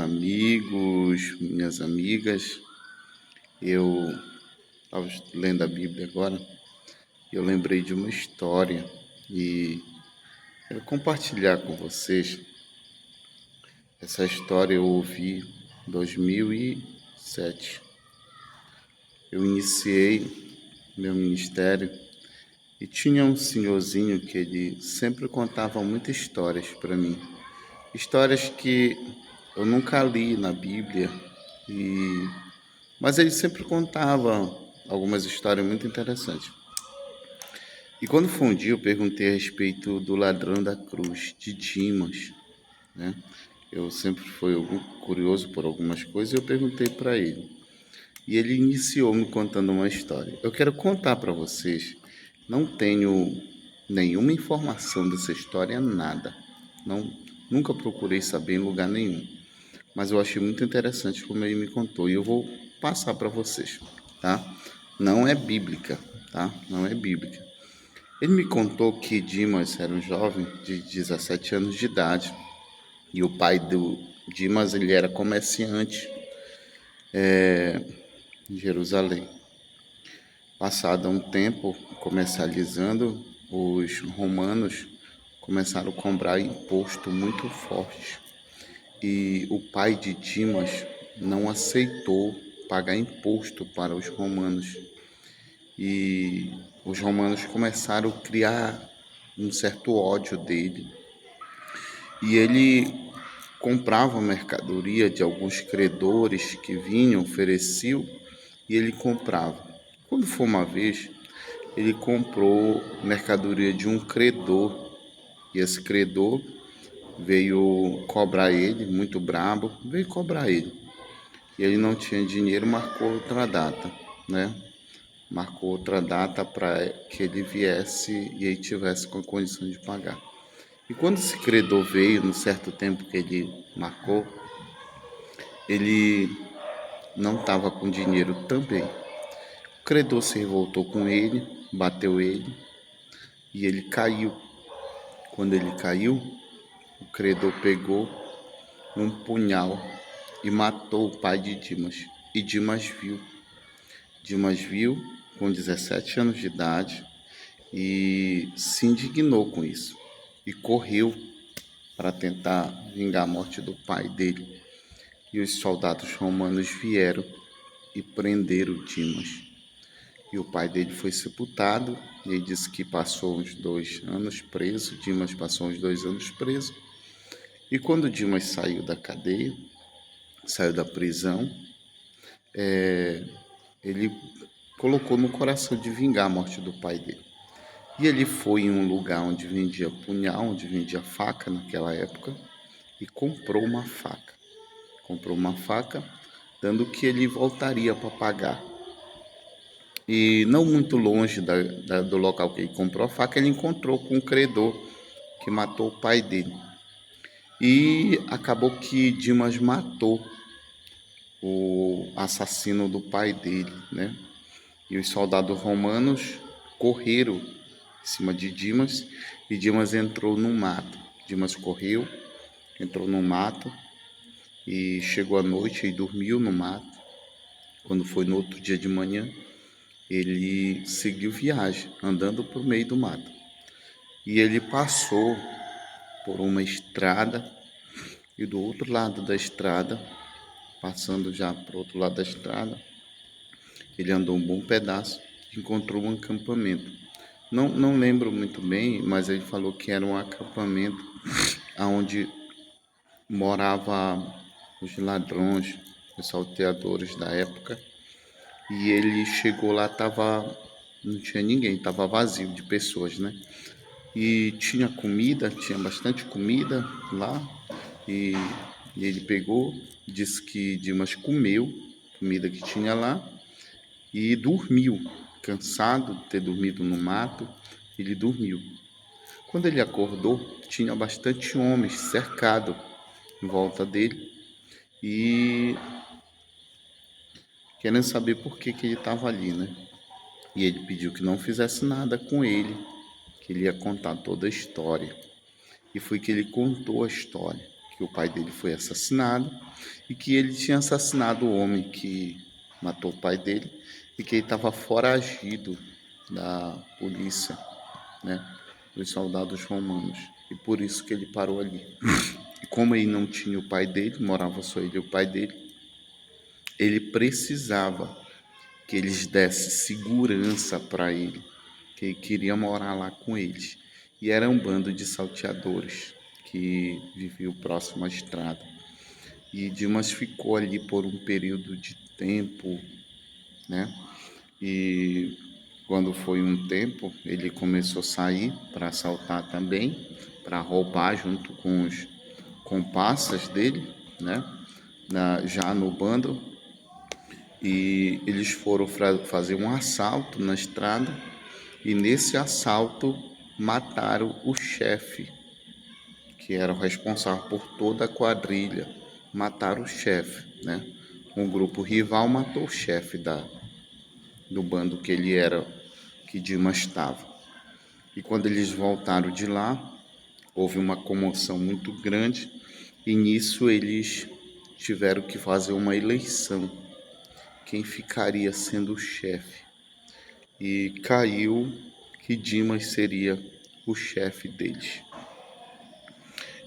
amigos, minhas amigas. Eu estava lendo a Bíblia agora e eu lembrei de uma história e quero compartilhar com vocês. Essa história eu ouvi em 2007. Eu iniciei meu ministério e tinha um senhorzinho que ele sempre contava muitas histórias para mim. Histórias que eu nunca li na Bíblia, mas ele sempre contava algumas histórias muito interessantes. E quando foi um dia, eu perguntei a respeito do ladrão da cruz, de Dimas, né? Eu sempre fui curioso por algumas coisas e eu perguntei para ele. E ele iniciou me contando uma história. Eu quero contar para vocês. Não tenho nenhuma informação dessa história, nada. Não, nunca procurei saber em lugar nenhum. Mas eu achei muito interessante como ele me contou e eu vou passar para vocês, tá? Não é bíblica, tá? Não é bíblica. Ele me contou que Dimas era um jovem de 17 anos de idade e o pai do Dimas ele era comerciante em Jerusalém. Passado um tempo comercializando, os romanos começaram a cobrar imposto muito forte e o pai de Dimas não aceitou pagar imposto para os romanos e os romanos começaram a criar um certo ódio dele e ele comprava mercadoria de alguns credores que vinham, ofereciam e ele comprava. Quando foi uma vez, ele comprou mercadoria de um credor e esse credor veio cobrar ele, muito brabo, veio cobrar ele. E ele não tinha dinheiro, marcou outra data, né? Marcou outra data para que ele viesse e ele tivesse com a condição de pagar. E quando esse credor veio, no certo tempo que ele marcou, ele não estava com dinheiro também. O credor se revoltou com ele, bateu ele e ele caiu. Quando ele caiu, o credor pegou um punhal e matou o pai de Dimas. E Dimas viu. Dimas viu com 17 anos de idade e se indignou com isso. E correu para tentar vingar a morte do pai dele. E os soldados romanos vieram e prenderam Dimas. E o pai dele foi sepultado. E ele disse que passou uns 2 anos preso. Dimas passou uns 2 anos preso. E quando Dimas saiu da cadeia, saiu da prisão, ele colocou no coração de vingar a morte do pai dele. E ele foi em um lugar onde vendia punhal, onde vendia faca naquela época, e comprou uma faca. Comprou uma faca, dando que ele voltaria para pagar. E não muito longe do local que ele comprou a faca, ele encontrou com um credor que matou o pai dele. E acabou que Dimas matou o assassino do pai dele, né? E os soldados romanos correram em cima de Dimas e Dimas entrou no mato. Dimas correu, entrou no mato e chegou à noite e dormiu no mato. Quando foi no outro dia de manhã, ele seguiu viagem, andando por meio do mato. E ele passou por uma estrada e do outro lado da estrada, passando já para o outro lado da estrada, ele andou um bom pedaço e encontrou um acampamento. Não lembro muito bem, mas ele falou que era um acampamento onde moravam os ladrões, os salteadores da época. E ele chegou lá, não tinha ninguém, estava vazio de pessoas, né? E tinha comida, tinha bastante comida lá. E ele pegou, disse que Dimas comeu comida que tinha lá e dormiu. Cansado de ter dormido no mato, ele dormiu. Quando ele acordou, tinha bastante homens cercados em volta dele e querendo saber por que ele estava ali, né? E ele pediu que não fizesse nada com ele, que ele ia contar toda a história. E foi que ele contou a história, que o pai dele foi assassinado e que ele tinha assassinado o homem que matou o pai dele e que ele estava foragido da polícia, né, dos soldados romanos. E por isso que ele parou ali. E como ele não tinha o pai dele, morava só ele e o pai dele, ele precisava que eles dessem segurança para ele, que ele queria morar lá com eles. E era um bando de salteadores que viviam próximo à estrada. E Dimas ficou ali por um período de tempo, né? E quando foi um tempo, ele começou a sair para assaltar também, para roubar junto com os comparsas dele, né? Já no bando. E eles foram fazer um assalto na estrada e nesse assalto mataram o chefe, que era o responsável por toda a quadrilha. Mataram o chefe, né? Um grupo rival matou o chefe do bando que ele era, que Dimas estava. E quando eles voltaram de lá, houve uma comoção muito grande e nisso eles tiveram que fazer uma eleição. Quem ficaria sendo o chefe? E caiu que Dimas seria o chefe deles.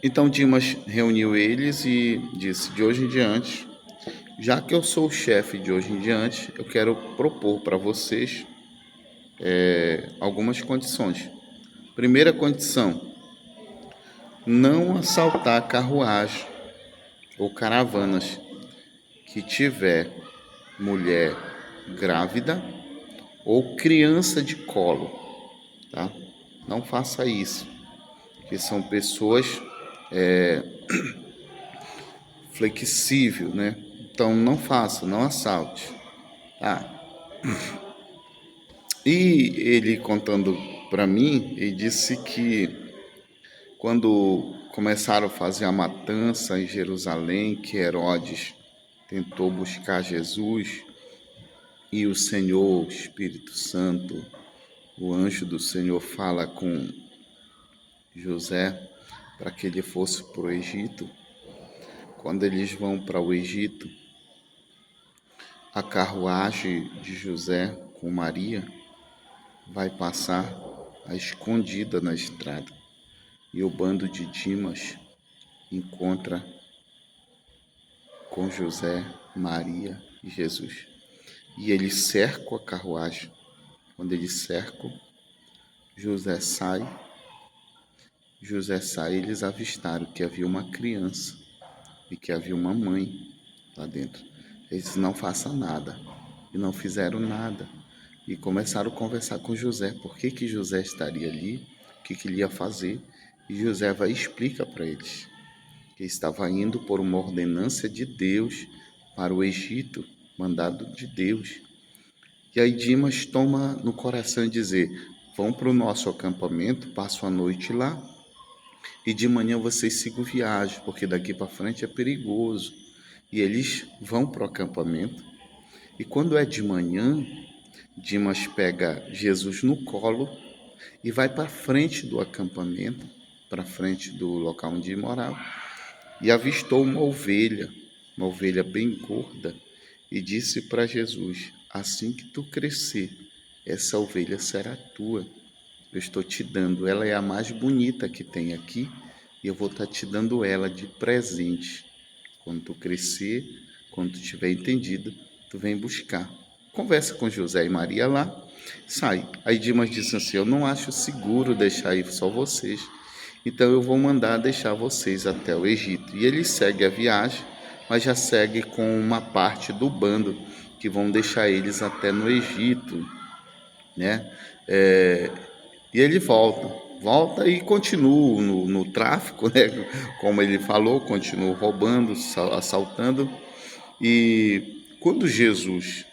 Então Dimas reuniu eles e disse: de hoje em diante, já que eu sou o chefe de hoje em diante, eu quero propor para vocês algumas condições. Primeira condição: não assaltar carruagem ou caravanas que tiver mulher grávida ou criança de colo, tá? Não faça isso, que são pessoas flexíveis, né? Então não faça, não assalte. Ah, e ele contando para mim, ele disse que quando começaram a fazer a matança em Jerusalém, que Herodes tentou buscar Jesus e o Senhor, o Espírito Santo, o anjo do Senhor fala com José para que ele fosse para o Egito. Quando eles vão para o Egito, a carruagem de José com Maria vai passar a escondida na estrada e o bando de Dimas encontra com José, Maria e Jesus. E eles cercam a carruagem. Quando eles cercam, José sai, eles avistaram que havia uma criança e que havia uma mãe lá dentro. Eles não façam nada. E não fizeram nada. E começaram a conversar com José. Por que José estaria ali? O que ele ia fazer? E José vai explicar para eles que estava indo por uma ordenança de Deus para o Egito, mandado de Deus. E aí Dimas toma no coração e dizer: vão para o nosso acampamento, passam a noite lá e de manhã vocês sigam viagem, porque daqui para frente é perigoso. E eles vão para o acampamento. E quando é de manhã, Dimas pega Jesus no colo e vai para frente do acampamento, para frente do local onde morava, e avistou uma ovelha bem gorda, e disse para Jesus: assim que tu crescer, essa ovelha será tua. Eu estou te dando, ela é a mais bonita que tem aqui, e eu vou estar te dando ela de presente. Quando tu crescer, quando tu tiver entendido, tu vem buscar. Conversa com José e Maria lá, sai. Aí Dimas disse assim: eu não acho seguro deixar aí só vocês, então eu vou mandar deixar vocês até o Egito. E ele segue a viagem, mas já segue com uma parte do bando que vão deixar eles até no Egito, né? E ele volta e continua no tráfico, né? Como ele falou, continua roubando, assaltando. E quando Jesus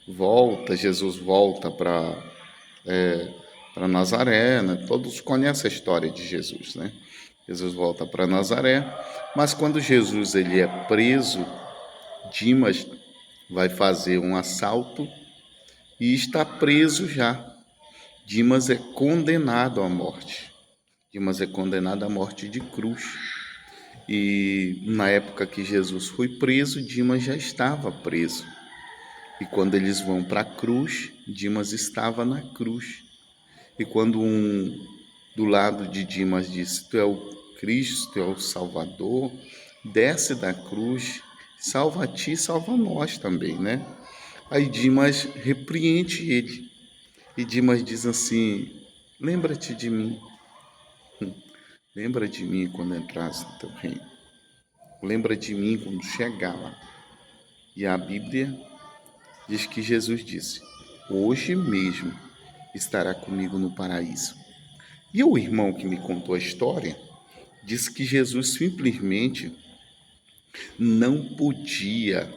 volta para Nazaré, né? Todos conhecem a história de Jesus, né? Jesus volta para Nazaré, mas quando Jesus ele é preso, Dimas vai fazer um assalto e está preso já. Dimas é condenado à morte. Dimas é condenado à morte de cruz. E na época que Jesus foi preso, Dimas já estava preso. E quando eles vão para a cruz, Dimas estava na cruz. E quando um do lado de Dimas disse: Tu é o Cristo, tu é o Salvador, desce da cruz, salva a ti, salva nós também, né? Aí Dimas repreende ele. E Dimas diz assim: Lembra-te de mim, lembra de mim quando entras no teu reino. Lembra de mim quando chegar lá. E a Bíblia diz que Jesus disse: Hoje mesmo estará comigo no paraíso. E o irmão que me contou a história disse que Jesus simplesmente não podia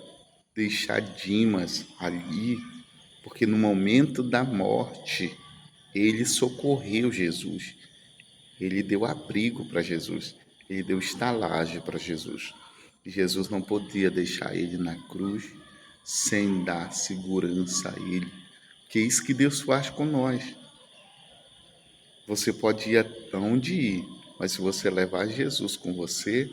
deixar Dimas ali, porque no momento da morte ele socorreu Jesus, ele deu abrigo para Jesus, ele deu estalagem para Jesus. E Jesus não podia deixar ele na cruz sem dar segurança a ele, que é isso que Deus faz com nós. Você pode ir aonde ir, mas se você levar Jesus com você,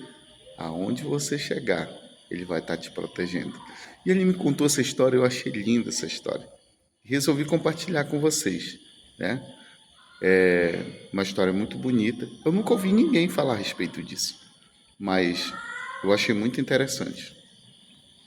aonde você chegar, ele vai estar te protegendo. E ele me contou essa história, eu achei linda essa história. Resolvi compartilhar com vocês, né? É uma história muito bonita. Eu nunca ouvi ninguém falar a respeito disso, mas eu achei muito interessante.